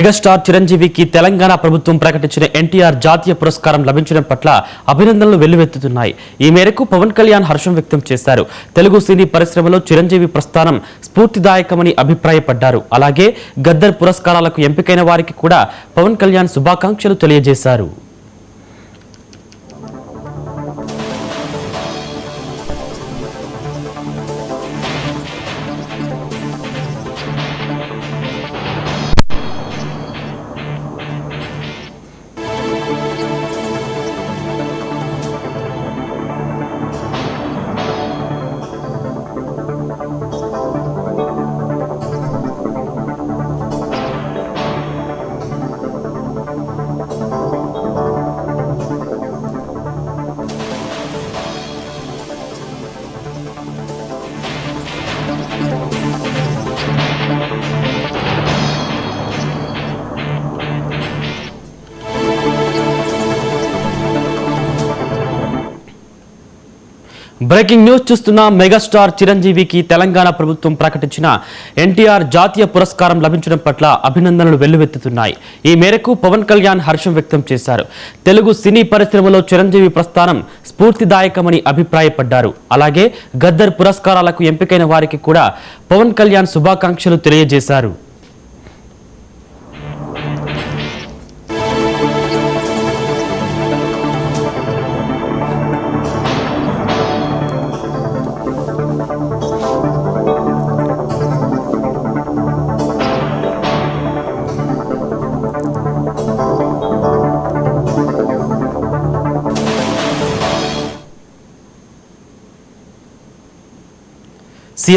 Megastar చిరంజీవికి తెలంగాణ ప్రభుత్వం ప్రకటించిన ఎన్టీఆర్ జాతీయ పురస్కారం లభించడం పట్ల అభినందనలు వెల్లువెత్తుతున్నాయి. ఈ మేరకు పవన్ కళ్యాణ్ హర్షం వ్యక్తం చేశారు. తెలుగు సినీ పరిశ్రమలో చిరంజీవి ప్రస్థానం స్ఫూర్తిదాయకమని అభిప్రాయపడ్డారు. అలాగే గద్దర్ పురస్కారాలకు ఎంపికైన వారికి కూడా పవన్ కళ్యాణ్ శుభాకాంక్షలు తెలియజేశారు. బ్రేకింగ్ న్యూస్ చూస్తున్న మెగాస్టార్ చిరంజీవికి తెలంగాణ ప్రభుత్వం ప్రకటించిన ఎన్టీఆర్ జాతీయ పురస్కారం లభించడం పట్ల అభినందనలు వెల్లువెత్తుతున్నాయి. ఈ మేరకు పవన్ కళ్యాణ్ హర్షం వ్యక్తం చేశారు. తెలుగు సినీ పరిశ్రమలో చిరంజీవి ప్రస్థానం స్ఫూర్తిదాయకమని అభిప్రాయపడ్డారు. అలాగే గద్దర్ పురస్కారాలకు ఎంపికైన వారికి కూడా పవన్ కళ్యాణ్ శుభాకాంక్షలు తెలియజేశారు.